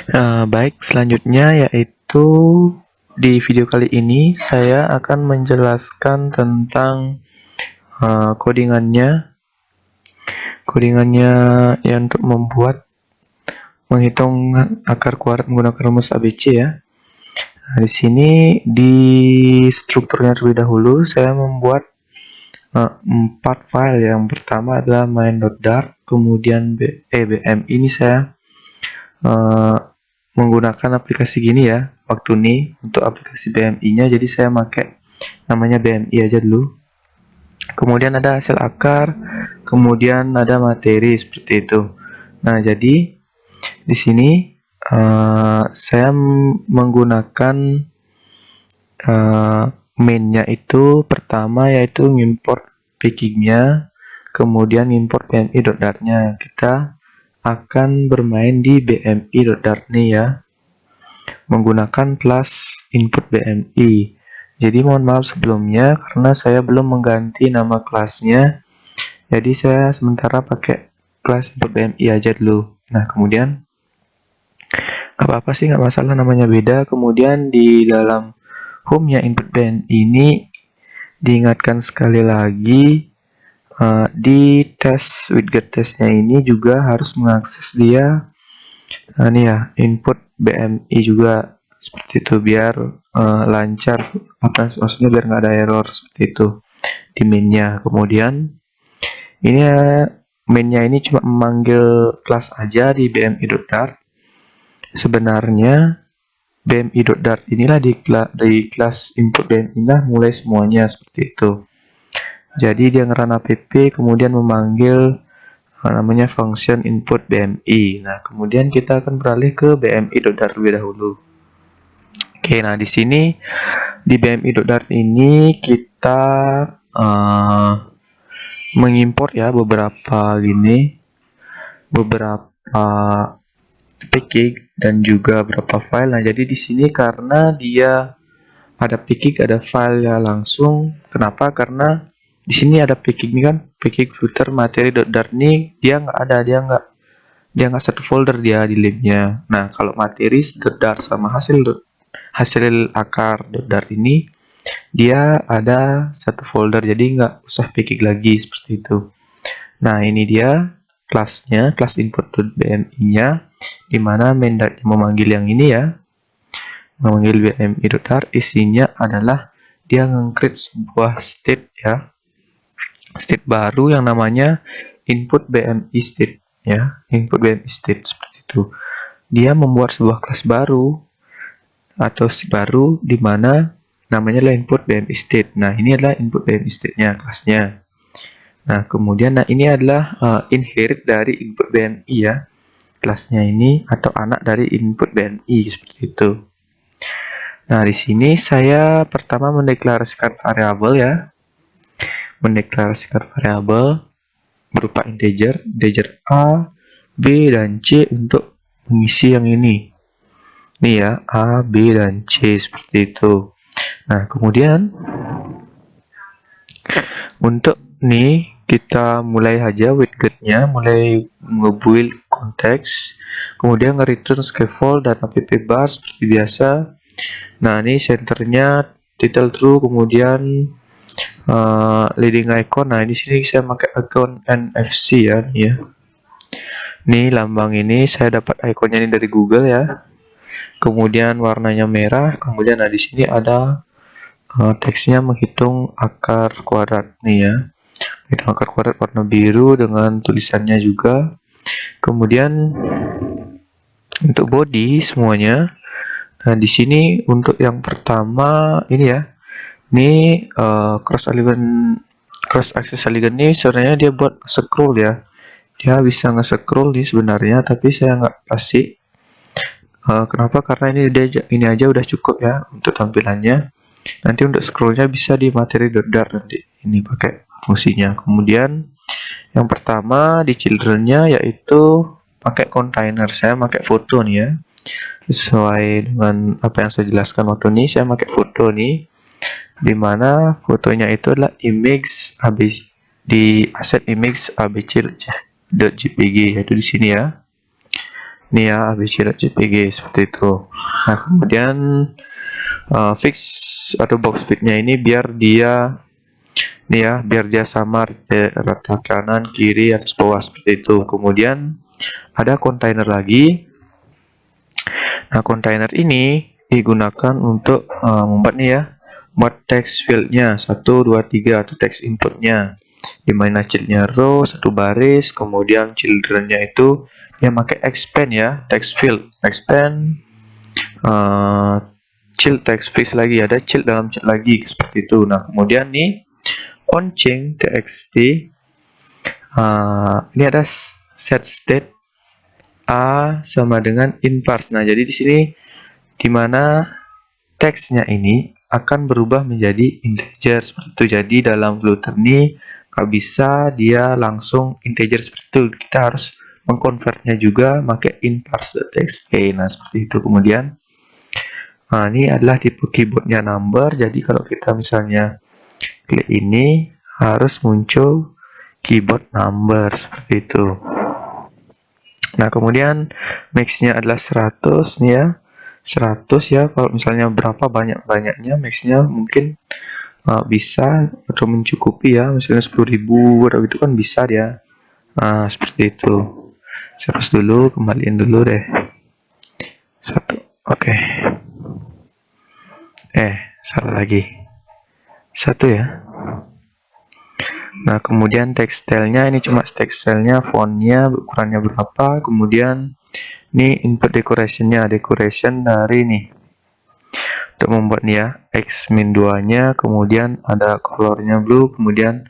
Baik, selanjutnya yaitu di video kali ini saya akan menjelaskan tentang codingannya yang untuk menghitung akar kuadrat menggunakan rumus ABC ya. Nah, di sini di strukturnya terlebih dahulu saya membuat 4 file. Yang pertama adalah main.dart, kemudian BM ini saya menggunakan aplikasi gini ya. Waktu ini untuk aplikasi BMI-nya, jadi saya pakai namanya BMI aja dulu. Kemudian ada hasil akar, kemudian ada materi seperti itu. Nah, jadi di sini saya menggunakan mainnya itu pertama yaitu import packingnya, kemudian import bmi.dart-nya. Kita akan bermain di bmi.dart nih ya, menggunakan kelas input BMI. Jadi mohon maaf sebelumnya karena saya belum mengganti nama kelasnya. Jadi saya sementara pakai kelas input BMI aja dulu. Nah, kemudian nggak apa-apa sih, nggak masalah namanya beda. Kemudian di dalam home-nya input BMI ini diingatkan sekali lagi di tes widget testnya ini juga harus mengakses dia nih ya, input BMI juga seperti itu biar lancar, maksudnya biar nggak ada error seperti itu di mainnya. Kemudian ini mainnya ini cuma memanggil kelas aja di bmi.dart. Sebenarnya bmi.dart inilah di kelas input BMI lah mulai semuanya seperti itu. Jadi dia ngerun app kemudian memanggil namanya function input BMI. Nah, kemudian kita akan beralih ke bmi.dart terlebih dahulu. Oke, nah di sini di bmi.dart ini kita mengimport ya beberapa package dan juga beberapa file. Nah, jadi di sini karena dia ada package, ada file ya langsung. Kenapa? Karena di sini ada package ini kan, package footer materi.dart nih dia nggak ada, dia nggak satu folder dia di libnya. Nah, kalau materi.dart sama hasil akar .dart ini dia ada satu folder, jadi nggak usah package lagi seperti itu. Nah, ini dia kelasnya, kelas input.bmi-nya, dimana main.dart memanggil yang ini ya, memanggil bmi.dart. Isinya adalah dia nge-create sebuah state ya, state baru yang namanya input BMI state ya, input BMI state seperti itu. Dia membuat sebuah kelas baru atau state baru di mana namanya adalah input BMI state. Nah, ini adalah input BMI state-nya, kelasnya. Nah, kemudian ini adalah inherit dari input BMI ya, kelasnya ini atau anak dari input BMI seperti itu. Nah, di sini saya pertama mendeklarasikan variabel ya, mendeklarasikan variabel berupa integer A, B, dan C untuk mengisi yang ini. Nih ya, A, B, dan C seperti itu. Nah, kemudian untuk nih kita mulai aja widgetnya, mulai nge-build konteks, kemudian nge-return scaffold dan app bar seperti biasa. Nah, ini centernya title true, kemudian leading icon. Nah, di sini saya pakai icon NFC ya, nih ya. Nih lambang ini saya dapat ikonnya ini dari Google ya. Kemudian warnanya merah. Kemudian di sini ada teksnya menghitung akar kuadrat nih ya. Menghitung akar kuadrat warna biru dengan tulisannya juga. Kemudian untuk body semuanya. Nah, di sini untuk yang pertama ini ya. Ini cross axis alignment ini sebenarnya dia buat scroll ya. Dia bisa nge-scroll nih sebenarnya, tapi saya nggak kasih. Kenapa? Karena ini aja udah cukup ya untuk tampilannya. Nanti untuk scrollnya bisa di materi.dart nanti. Ini pakai fungsinya. Kemudian yang pertama di children-nya yaitu pakai container. Saya pakai foto nih ya. Sesuai dengan apa yang saya jelaskan waktu ini, saya pakai foto nih. Dimana fotonya itu adalah image ABC di aset image abc.jpg, yaitu di sini ya. nih ya, abc.jpg seperti itu. Nah, kemudian fix atau box fitnya ini biar dia nih ya, biar dia sama rata kanan, kiri, atas, bawah seperti itu. Kemudian ada kontainer lagi. Nah, kontainer ini digunakan untuk membuat nih ya, buat text fieldnya 1, 2, 3 atau text inputnya, dimana childnya row 1 baris, kemudian childrennya itu yang pakai expand ya, text field expand, child text field lagi, ada child dalam child lagi seperti itu. Nah, kemudian nih onChange txt, ini ada set state a sama dengan inparse. Nah, jadi di sini dimana teksnya ini akan berubah menjadi integer seperti itu. Jadi dalam Flutter ini nggak bisa dia langsung integer seperti itu. Kita harus mengkonvertnya juga pakai inparse.txt. Nah, seperti itu. Kemudian, nah, ini adalah tipe keyboardnya number. Jadi kalau kita misalnya klik ini, harus muncul keyboard number seperti itu. Nah, kemudian max-nya adalah 100 nih ya. 100 ya, kalau misalnya berapa banyak-banyaknya max-nya mungkin bisa atau mencukupi ya, misalnya 10.000 atau itu kan bisa ya. Nah, seperti itu. Terus dulu, kembaliin dulu deh. 1, oke. Salah lagi. 1 ya. Nah, kemudian tekstilnya ini cuma tekstilnya, fontnya ukurannya berapa, kemudian ini input decoration-nya, decoration dari nih untuk membuat nih ya x-2 nya, kemudian ada colornya blue, kemudian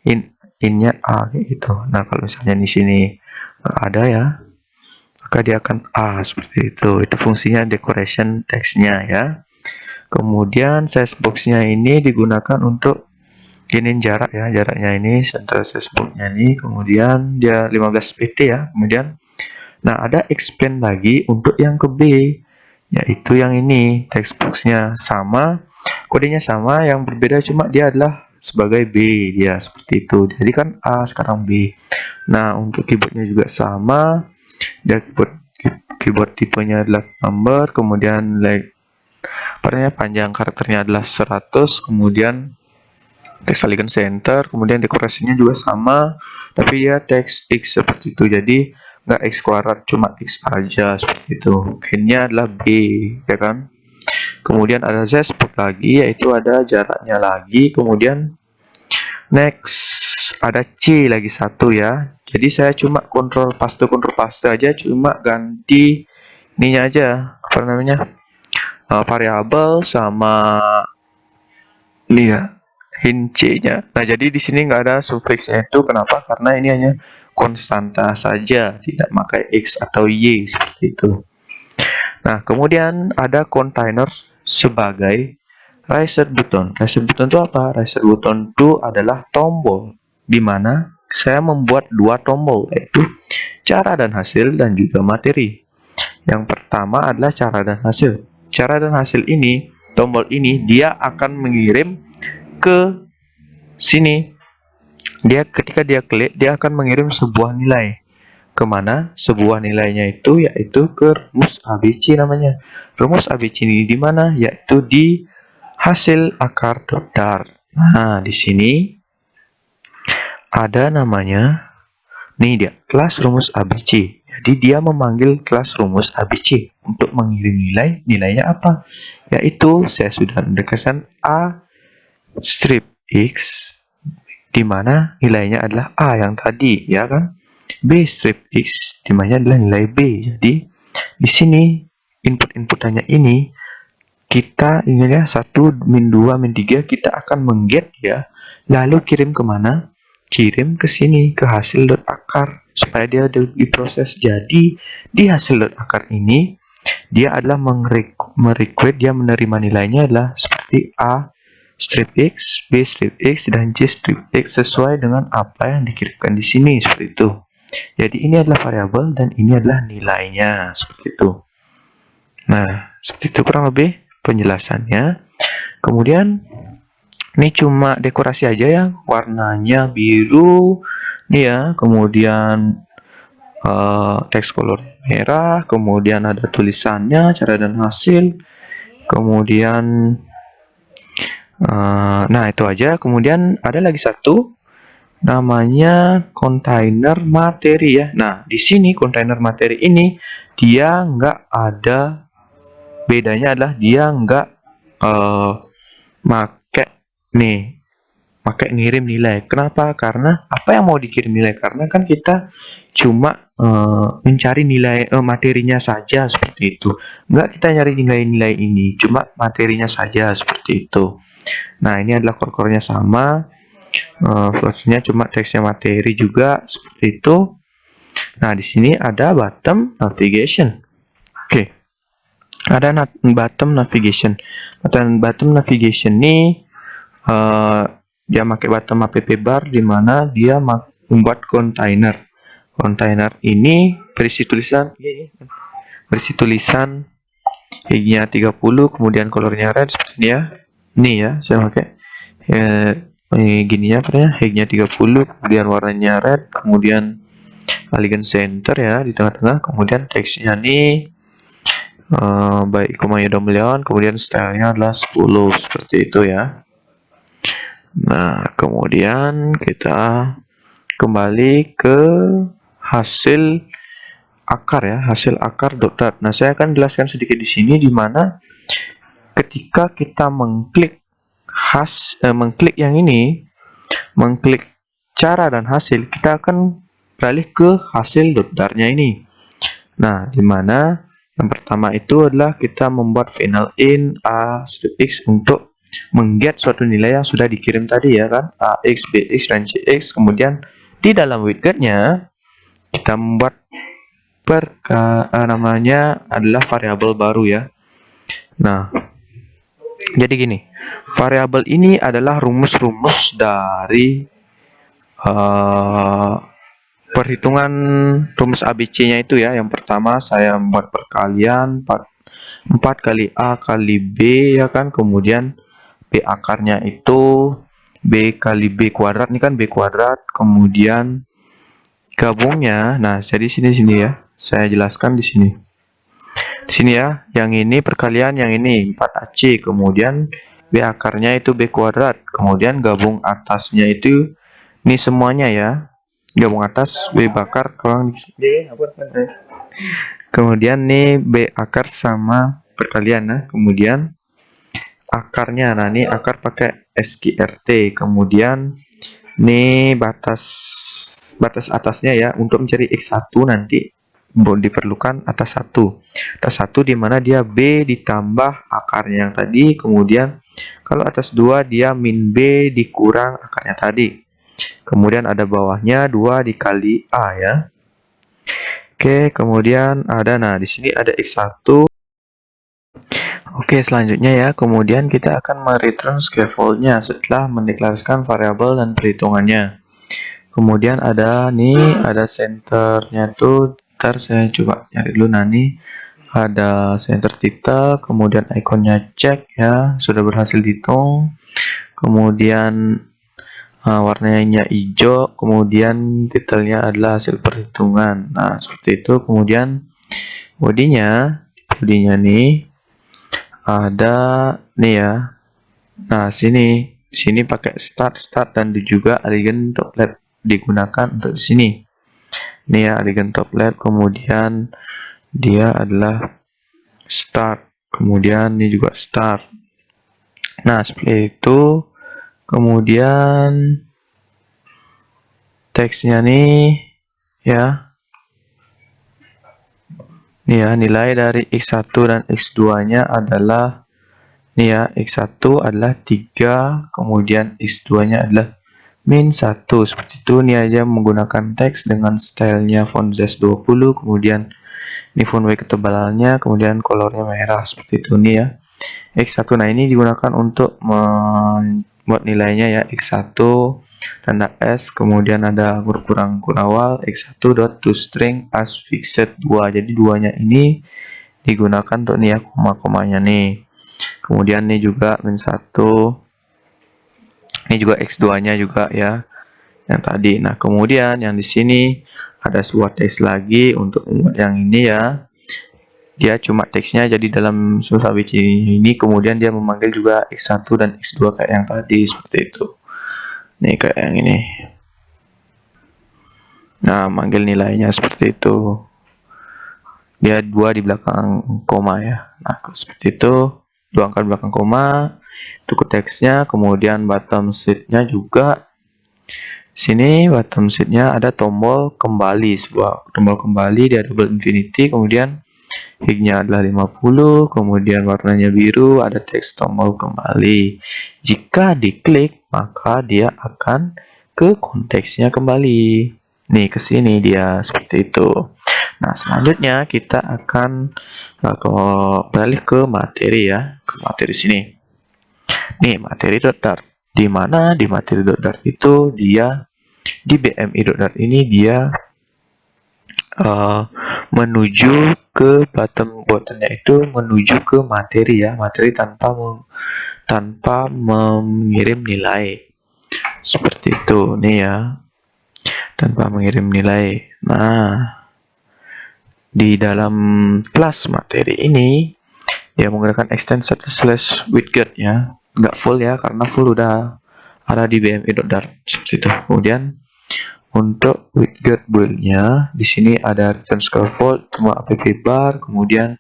in-nya A kayak gitu. Nah, kalau misalnya di sini ada ya, maka dia akan A seperti itu. Itu fungsinya decoration text-nya ya. Kemudian size box-nya ini digunakan untuk giniin jarak ya, jaraknya ini center size box-nya ini, kemudian dia 15 pt ya. Kemudian nah, ada expand lagi untuk yang ke B, yaitu yang ini text box-nya sama, kodenya sama, yang berbeda cuma dia adalah sebagai B dia seperti itu. Jadi kan A sekarang B. Nah, untuk keyboardnya juga sama, dia keyboard tipenya adalah number, kemudian like panjang karakternya adalah 100, kemudian text alignment center, kemudian dekorasinya juga sama, tapi dia text X seperti itu. Jadi nggak X kuadrat, cuma X aja seperti itu. Pin-nya adalah B, ya kan? Kemudian ada Z spot lagi, yaitu ada jaraknya lagi. Kemudian next ada C lagi 1 ya. Jadi saya cuma kontrol paste aja, cuma ganti ininya aja, apa namanya, variabel sama ini ya, hint C-nya. Nah, jadi di sini nggak ada sufiksnya itu. Kenapa? Karena ini hanya konstanta saja, tidak pakai X atau Y seperti itu. Nah, kemudian ada container sebagai reset button. Reset button itu apa? Reset button itu adalah tombol di mana saya membuat 2 tombol, yaitu cara dan hasil dan juga materi. Yang pertama adalah cara dan hasil. Cara dan hasil ini, tombol ini dia akan mengirim ke sini. Ketika dia klik, dia akan mengirim sebuah nilai. Kemana? Sebuah nilainya itu yaitu ke rumus ABC namanya. Rumus ABC ini di mana? Yaitu di hasil akar dart. Nah, di sini ada namanya, nih dia, kelas rumus ABC. Jadi dia memanggil kelas rumus ABC untuk mengirim nilainya apa? Yaitu saya sudah mendekatkan A strip X, di mana nilainya adalah A yang tadi, ya kan? B strip X, di mana adalah nilai B. Jadi di sini inputannya ini kita ingatnya 1, min 2, min 3 kita akan mengget ya, lalu kirim kemana? Kirim ke sini, ke hasil akar, supaya dia diproses. Jadi di hasil akar ini dia adalah merequest, dia menerima nilainya adalah seperti A strip X, B strip X, dan C strip X sesuai dengan apa yang dikirimkan di sini seperti itu. Jadi ini adalah variabel dan ini adalah nilainya seperti itu. Nah, seperti itu kurang lebih penjelasannya. Kemudian ini cuma dekorasi aja ya, warnanya biru nih ya, kemudian text color merah, kemudian ada tulisannya, cara dan hasil, kemudian nah itu aja. Kemudian ada lagi satu namanya kontainer materi ya. Nah di sini kontainer materi ini dia nggak ada, bedanya adalah dia nggak make nih, pakai ngirim nilai. Kenapa? Karena apa yang mau dikirim nilai? Karena kan kita cuma mencari nilai materinya saja seperti itu. Nggak kita nyari nilai-nilai ini, cuma materinya saja seperti itu. Nah ini adalah core-core-nya sama, flowsnya cuma teksnya materi juga seperti itu. Nah di sini ada bottom navigation. Oke, ada bottom navigation. Bottom navigation ini dia pakai bottom app bar, di mana dia membuat kontainer. Kontainer ini berisi tulisan hignya 30, kemudian colornya red seperti ini ya. Ini ya, saya pakai gini ya, hignya 30, kemudian warnanya red, kemudian alignment center ya di tengah-tengah, kemudian teksnya ini baik koma Domleon, kemudian stylenya adalah 10 seperti itu ya. Nah kemudian kita kembali ke hasil akar ya, hasil akar .dart. Nah saya akan jelaskan sedikit di sini, di mana ketika kita mengklik mengklik yang ini, mengklik cara dan hasil, kita akan beralih ke hasil .dart-nya ini. Nah di mana yang pertama itu adalah kita membuat final in a x untuk mengget suatu nilai yang sudah dikirim tadi ya kan, ax, bx, dan cx. Kemudian di dalam widgetnya kita membuat namanya adalah variabel baru ya. Nah jadi gini, variabel ini adalah rumus-rumus dari perhitungan rumus ABC-nya itu ya. Yang pertama saya membuat perkalian 4 kali A kali B ya kan, kemudian B akarnya itu B kali B kuadrat, ini kan B kuadrat, kemudian gabungnya. Nah jadi sini ya, saya jelaskan di sini. Di sini ya, yang ini perkalian, yang ini 4AC, kemudian B akarnya itu B kuadrat, kemudian gabung atasnya itu ini semuanya ya, gabung atas B bakar kurang D, kemudian nih B akar sama perkalian. Nah kemudian akarnya, nah ini akar pakai SQRT, kemudian ini batas atasnya ya, untuk mencari X1 nanti diperlukan atas 1 di mana dia B ditambah akarnya yang tadi, kemudian kalau atas 2 dia min B dikurang akarnya tadi, kemudian ada bawahnya 2 dikali A ya. Oke, kemudian ada, nah di sini ada X1. Oke, selanjutnya ya, kemudian kita akan mereturn scaffoldnya setelah mendeklarasikan variabel dan perhitungannya. Kemudian ada nih, ada centernya tuh, ntar saya coba nyari dulu. Nah nih ada center title, kemudian ikonnya cek ya, sudah berhasil dihitung, kemudian warnanya hijau, kemudian titelnya adalah hasil perhitungan. Nah seperti itu. Kemudian bodinya nih ada nih ya. Nah sini pakai start dan juga alignment template digunakan untuk di sini. Ini ya alignment template, kemudian dia adalah start, kemudian ini juga start. Nah seperti itu. Kemudian teksnya nih ya, nih ya, nilai dari X1 dan X2 nya adalah nih ya, X1 adalah 3, kemudian X2 nya adalah min 1 seperti itu. Ini aja menggunakan teks dengan stylenya font size 20, kemudian ini font weight ketebalannya, kemudian colornya merah seperti itu nih ya, X1. Nah ini digunakan untuk membuat nilainya ya, X1 tanda S, kemudian ada huruf kurang awal, X1 dot toString as fixed 2. Jadi 2-nya ini digunakan untuk nih ya, koma-komanya nih. Kemudian ini juga min 1, ini juga X2-nya juga ya, yang tadi. Nah kemudian yang di sini ada sebuah teks lagi untuk yang ini ya. Dia cuma teksnya jadi dalam susah bc ini, kemudian dia memanggil juga x1 dan x2 kayak yang tadi, seperti itu. Nih kayak yang ini. Nah, manggil nilainya seperti itu. Dia 2 di belakang koma ya. Nah, seperti itu. 2 angka di belakang koma. Itu ke teksnya, kemudian bottom sheet-nya juga. Sini bottom sheet-nya ada tombol kembali, sebuah tombol kembali, dia double infinity, kemudian hignya adalah 50, kemudian warnanya biru, ada teks tombol kembali. Jika diklik, maka dia akan ke konteksnya kembali. Nih, ke sini dia, seperti itu. Nah, selanjutnya kita akan balik ke materi ya, ke materi sini. Nih, materi.dart. Di mana di materi.dart itu dia di bmi.dart ini dia menuju ke buttonnya itu menuju ke materi ya, materi tanpa mengirim nilai, seperti itu nih ya, tanpa mengirim nilai. Nah, di dalam kelas materi ini dia menggunakan extension /widget ya, nggak full ya, karena full udah ada di bmi.dart, seperti itu. Kemudian untuk widget build-nya di sini ada return scaffold, semua app bar, kemudian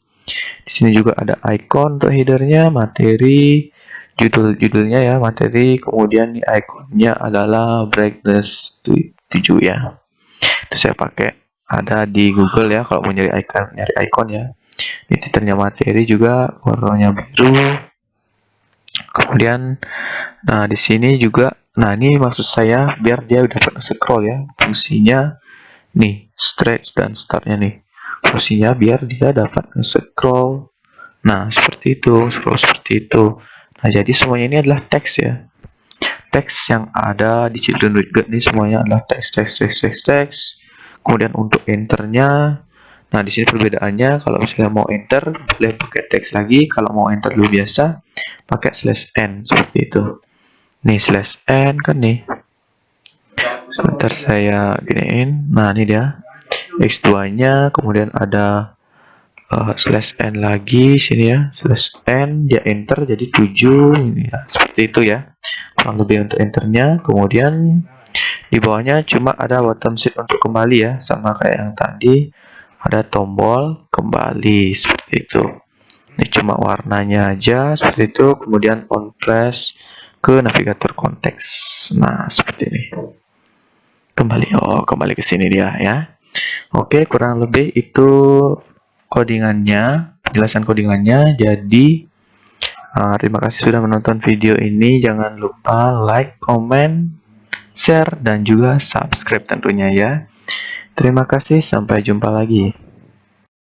di sini juga ada icon untuk headernya, materi, judulnya ya, materi, kemudian di iconnya adalah brightness 7 ya. Itu saya pakai, ada di Google ya kalau mau nyari icon ya. Di titelnya materi juga warnanya biru. Kemudian nah di sini juga, nah ini maksud saya biar dia dapat scroll ya, fungsinya nih stretch dan startnya nih, fungsinya biar dia dapat scroll. Nah seperti itu, scroll seperti itu. Nah jadi semuanya ini adalah teks ya, teks yang ada di children widget nih semuanya adalah teks. Kemudian untuk enternya, nah di sini perbedaannya, kalau misalnya mau enter boleh pakai teks lagi, kalau mau enter dulu biasa pakai /n, seperti itu. Nih /n kan nih, sebentar saya giniin. Nah ini dia x2 nya, kemudian ada /n lagi sini ya, /n, dia enter jadi 7 ini ya, seperti itu ya kurang lebih untuk enternya. Kemudian di bawahnya cuma ada bottom sheet untuk kembali ya, sama kayak yang tadi, ada tombol kembali seperti itu. Ini cuma warnanya aja seperti itu. Kemudian on flash ke navigator konteks. Nah seperti ini. Kembali ke sini dia ya. Oke, kurang lebih itu codingannya, penjelasan codingannya. Jadi terima kasih sudah menonton video ini. Jangan lupa like, comment, share, dan juga subscribe tentunya ya. Terima kasih, sampai jumpa lagi.